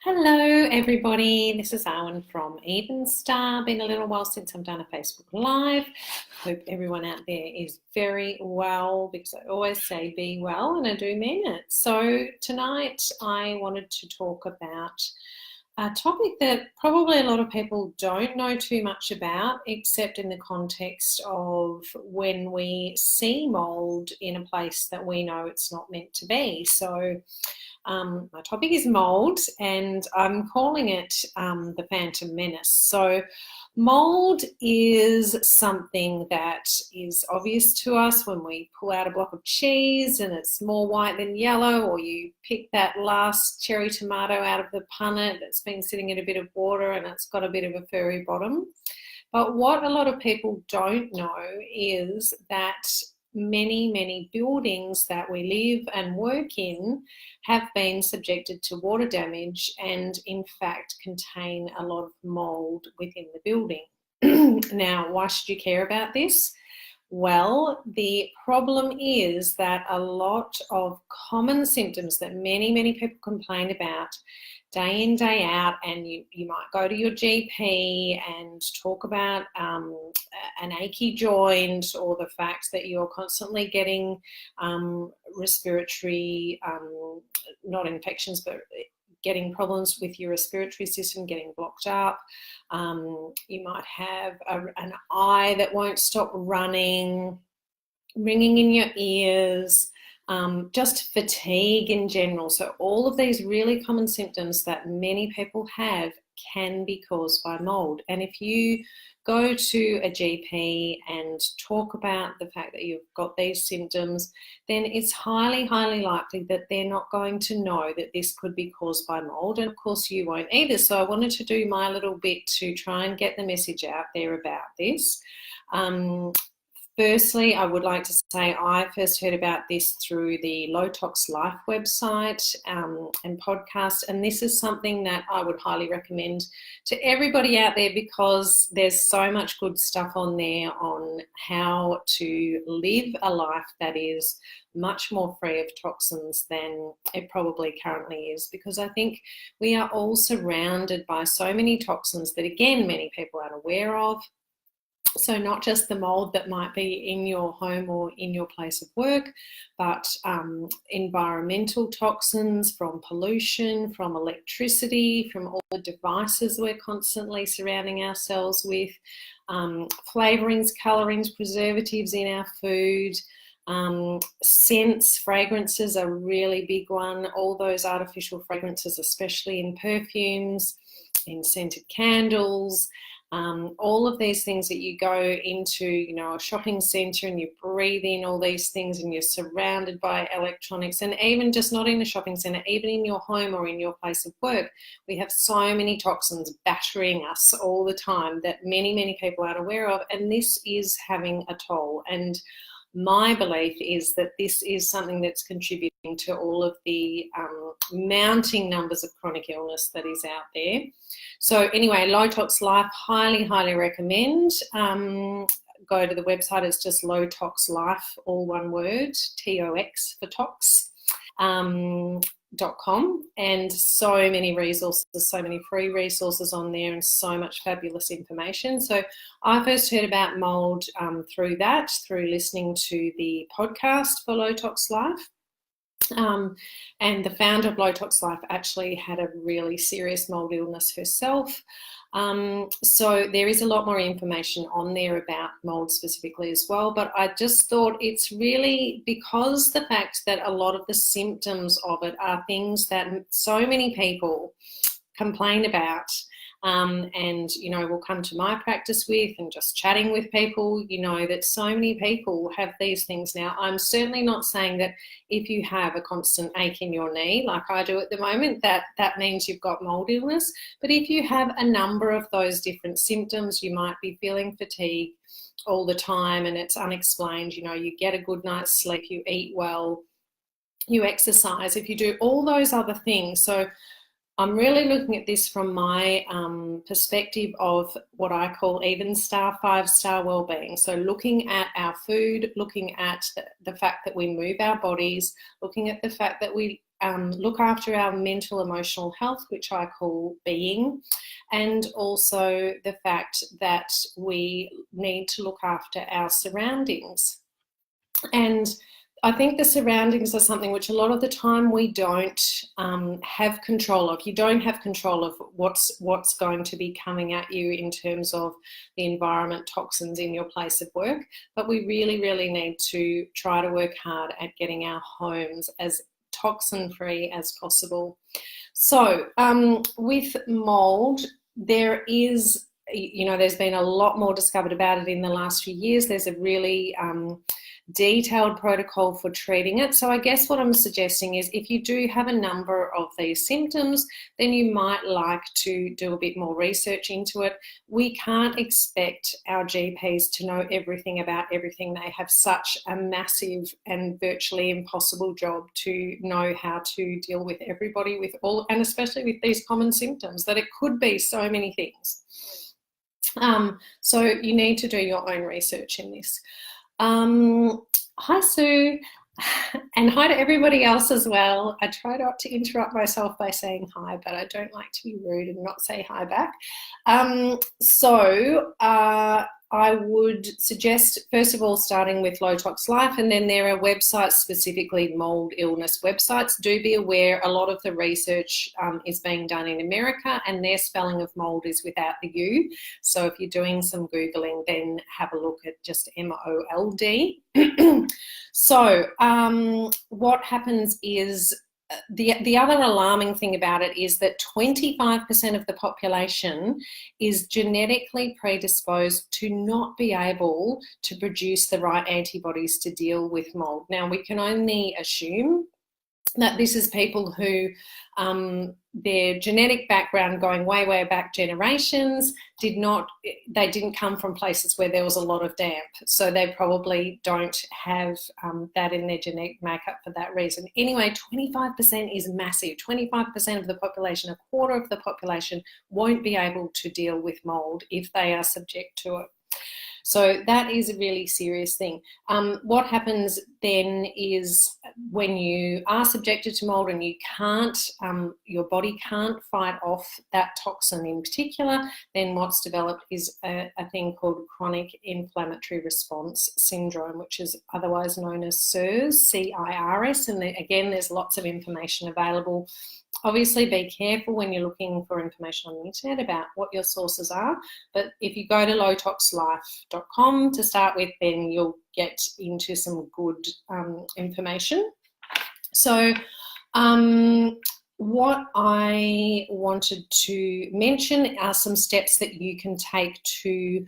Hello everybody, this is Arwen from Even Star. Been a little while since I've done a Facebook Live. Hope everyone out there is very well, because I always say be well and I do mean it. So tonight I wanted to talk about a topic that probably a lot of people don't know too much about, except in the context of when we see mould in a place that we know it's not meant to be. So my topic is mould, and I'm calling it the phantom menace. So mould is something that is obvious to us when we pull out a block of cheese and it's more white than yellow, or you pick that last cherry tomato out of the punnet that's been sitting in a bit of water and it's got a bit of a furry bottom. But what a lot of people don't know is that many buildings that we live and work in have been subjected to water damage and in fact contain a lot of mould within the building. Now, why should you care about this? Well, the problem is that a lot of common symptoms that many people complain about day in, day out, and you might go to your GP and talk about an achy joint, or the fact that you're constantly getting respiratory, not infections, but getting problems with your respiratory system, getting blocked up. You might have an eye that won't stop running, ringing in your ears, just fatigue in general. So all of these really common symptoms that many people have can be caused by mould. And if you go to a GP and talk about the fact that you've got these symptoms, then it's highly likely that they're not going to know that this could be caused by mould. And of course you won't either. So I wanted to do my little bit to try and get the message out there about this. Firstly, I would like to say I first heard about this through the Low Tox Life website and podcast, and this is something that I would highly recommend to everybody out there, because there's so much good stuff on there on how to live a life that is much more free of toxins than it probably currently is, because I think we are all surrounded by so many toxins that, again, many people aren't aware of. So not just the mould that might be in your home or in your place of work, but environmental toxins from pollution, from electricity, from all the devices we're constantly surrounding ourselves with, flavourings, colourings, preservatives in our food, scents, fragrances are a really big one. All those artificial fragrances, especially in perfumes, in scented candles, all of these things that you go into, a shopping centre and you breathe in all these things and you're surrounded by electronics, and even just not in a shopping centre, even in your home or in your place of work, we have so many toxins battering us all the time that many people aren't aware of, and this is having a toll. And my belief is that this is something that's contributing to all of the mounting numbers of chronic illness that is out there. So anyway, Low Tox Life, highly recommend. Go to the website, it's just Low Tox Life, all one word, TOX for tox. .com, and so many resources, so many free resources on there, and so much fabulous information. So I first heard about mould through listening to the podcast for Low Tox Life. And the founder of Low Tox Life actually had a really serious mould illness herself. So there is a lot more information on there about mould specifically as well, but I just thought it's really because the fact that a lot of the symptoms of it are things that so many people complain about, and will come to my practice with, and just chatting with people, that so many people have these things. Now, I'm certainly not saying that if you have a constant ache in your knee, like I do at the moment, that means you've got mould illness. But if you have a number of those different symptoms, you might be feeling fatigue all the time and it's unexplained, you get a good night's sleep, you eat well, you exercise, if you do all those other things. So I'm really looking at this from my perspective of what I call even star, 5-star wellbeing. So looking at our food, looking at the fact that we move our bodies, looking at the fact that we look after our mental, emotional health, which I call being, and also the fact that we need to look after our surroundings. And I think the surroundings are something which a lot of the time we don't have control of. You don't have control of what's going to be coming at you in terms of the environment, toxins in your place of work. But we really, really need to try to work hard at getting our homes as toxin-free as possible. So with mould, there's been a lot more discovered about it in the last few years. There's a really detailed protocol for treating it. So I guess what I'm suggesting is if you do have a number of these symptoms, then you might like to do a bit more research into it. We can't expect our GPs to know everything about everything. They have such a massive and virtually impossible job to know how to deal with everybody with all, and especially with these common symptoms, that it could be so many things. So you need to do your own research in this. Hi Sue, and hi to everybody else as well. I try not to interrupt myself by saying hi, but I don't like to be rude and not say hi back. I would suggest, first of all, starting with Low Tox Life, and then there are websites, specifically mould illness websites. Do be aware a lot of the research is being done in America, and their spelling of mould is without the U. So if you're doing some Googling, then have a look at just MOLD. So what happens is, the other alarming thing about it is that 25% of the population is genetically predisposed to not be able to produce the right antibodies to deal with mould. Now, we can only assume that this is people who their genetic background going way, way back generations didn't come from places where there was a lot of damp. So they probably don't have that in their genetic makeup for that reason. Anyway, 25% is massive. 25% of the population, a quarter of the population, won't be able to deal with mould if they are subject to it. So that is a really serious thing. What happens then is when you are subjected to mould and you can't, your body can't fight off that toxin in particular, then what's developed is a thing called chronic inflammatory response syndrome, which is otherwise known as CIRS, C-I-R-S. And again, there's lots of information available. Obviously, be careful when you're looking for information on the internet about what your sources are. But if you go to lowtoxlife.com to start with, then you'll get into some good information. So what I wanted to mention are some steps that you can take to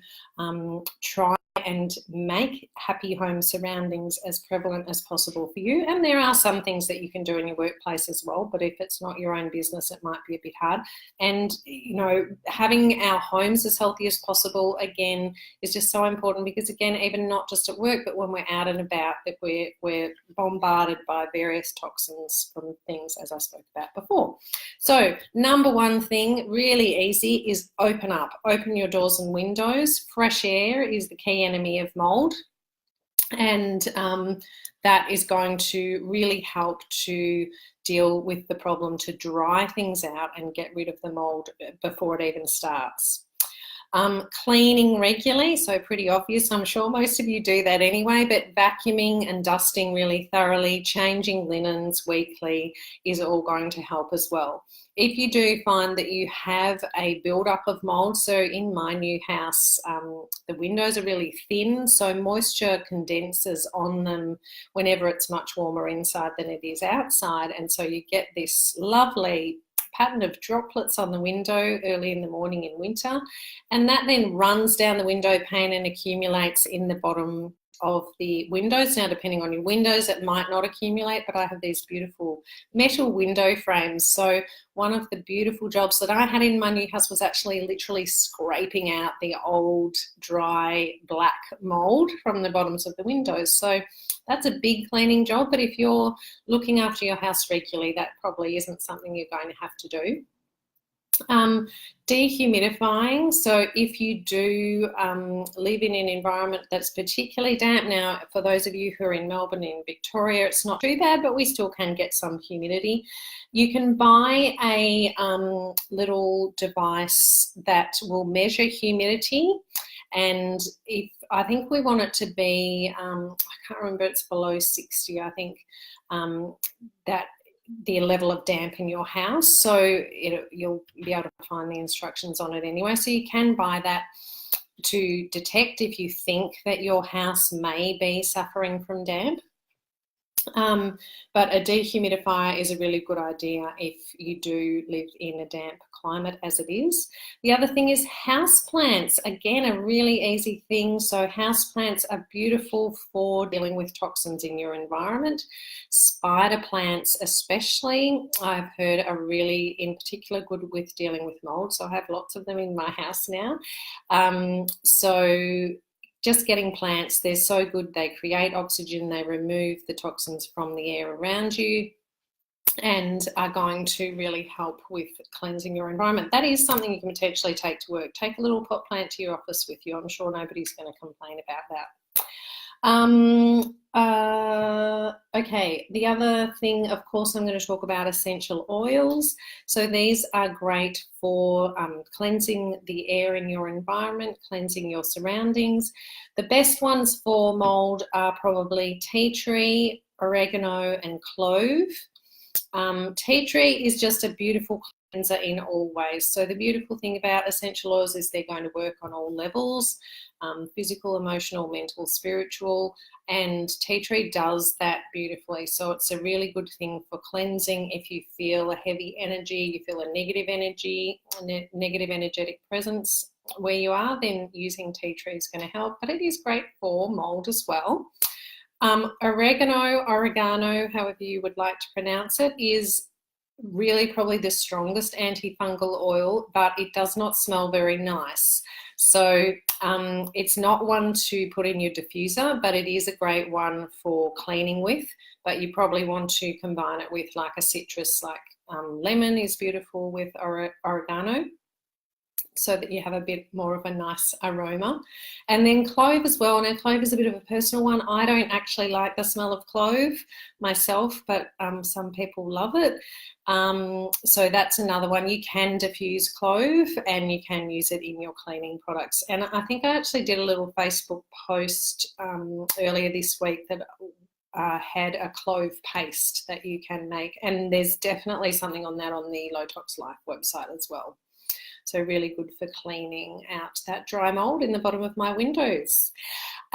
try and make happy home surroundings as prevalent as possible for you. And there are some things that you can do in your workplace as well, but if it's not your own business, it might be a bit hard. And, having our homes as healthy as possible, again, is just so important because, again, even not just at work, but when we're out and about, that we're bombarded by various toxins from things, as I spoke about before. So number one thing, really easy, is open up. Open your doors and windows. Fresh air is the key enemy of mould, and that is going to really help to deal with the problem, to dry things out and get rid of the mould before it even starts. Cleaning regularly, so pretty obvious. I'm sure most of you do that anyway, but vacuuming and dusting really thoroughly, changing linens weekly is all going to help as well. If you do find that you have a build-up of mould, so in my new house, the windows are really thin, so moisture condenses on them whenever it's much warmer inside than it is outside, and so you get this lovely pattern of droplets on the window early in the morning in winter, and that then runs down the window pane and accumulates in the bottom of the windows. Now, depending on your windows, it might not accumulate, but I have these beautiful metal window frames. So one of the beautiful jobs that I had in my new house was actually literally scraping out the old, dry, black mould from the bottoms of the windows. So that's a big cleaning job, but if you're looking after your house regularly, that probably isn't something you're going to have to do. Dehumidifying. So if you do live in an environment that's particularly damp, now for those of you who are in Melbourne, in Victoria, it's not too bad, but we still can get some humidity. You can buy a little device that will measure humidity, and if I think we want it to be, I can't remember, it's below 60, I think, that the level of damp in your house. So you'll be able to find the instructions on it anyway. So you can buy that to detect if you think that your house may be suffering from damp. But a dehumidifier is a really good idea if you do live in a damp climate as it is. The other thing is houseplants. Again, a really easy thing. So houseplants are beautiful for dealing with toxins in your environment. Spider plants especially, I've heard, are really in particular good with dealing with mold. So I have lots of them in my house now. So just getting plants, they're so good. They create oxygen, they remove the toxins from the air around you, and are going to really help with cleansing your environment. That is something you can potentially take to work. Take a little pot plant to your office with you. I'm sure nobody's going to complain about that. Okay, the other thing, of course, I'm going to talk about essential oils. So these are great for cleansing the air in your environment, cleansing your surroundings. The best ones for mold are probably tea tree, oregano, and clove. Tea tree is just a beautiful cleanser in all ways. So the beautiful thing about essential oils is they're going to work on all levels, physical, emotional, mental, spiritual, and tea tree does that beautifully. So it's a really good thing for cleansing. If you feel a heavy energy, you feel a negative energy, negative energetic presence where you are, then using tea tree is going to help. But it is great for mold as well. Oregano, however you would like to pronounce it, is really probably the strongest antifungal oil, but it does not smell very nice. So it's not one to put in your diffuser, but it is a great one for cleaning with. But you probably want to combine it with like a citrus, like lemon is beautiful with oregano, so that you have a bit more of a nice aroma. And then clove as well. Now, clove is a bit of a personal one. I don't actually like the smell of clove myself, but some people love it. So that's another one. You can diffuse clove and you can use it in your cleaning products. And I think I actually did a little Facebook post earlier this week that had a clove paste that you can make. And there's definitely something on that on the Low Tox Life website as well. So really good for cleaning out that dry mold in the bottom of my windows.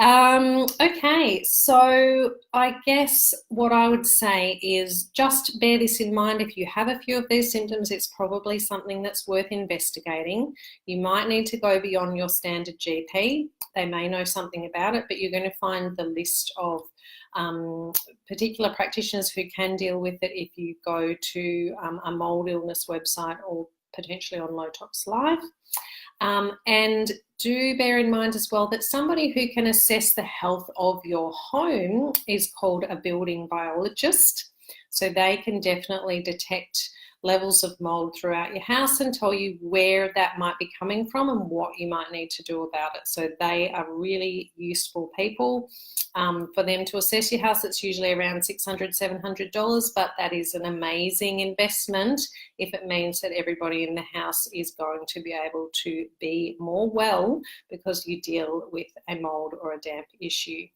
Okay, so I guess what I would say is just bear this in mind. If you have a few of these symptoms, it's probably something that's worth investigating. You might need to go beyond your standard GP. They may know something about it, but you're going to find the list of particular practitioners who can deal with it if you go to a mold illness website or potentially on Low Tox Life. And do bear in mind as well that somebody who can assess the health of your home is called a building biologist. So they can definitely detect levels of mold throughout your house and tell you where that might be coming from and what you might need to do about it. So they are really useful people. For them to assess your house, it's usually around $600, $700, but that is an amazing investment if it means that everybody in the house is going to be able to be more well because you deal with a mold or a damp issue.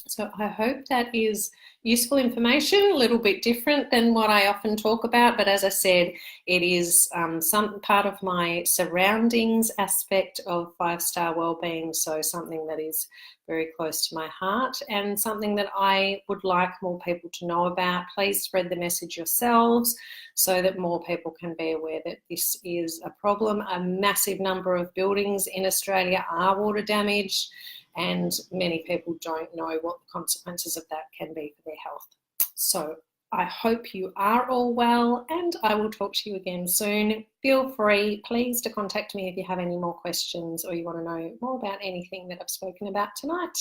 So I hope that is useful information, a little bit different than what I often talk about, but as I said, it is some part of my surroundings aspect of 5-star wellbeing, so something that is very close to my heart and something that I would like more people to know about. Please spread the message yourselves so that more people can be aware that this is a problem. A massive number of buildings in Australia are water damaged, and many people don't know what the consequences of that can be for their health. So I hope you are all well, and I will talk to you again soon. Feel free, please, to contact me if you have any more questions or you want to know more about anything that I've spoken about tonight.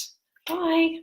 Bye.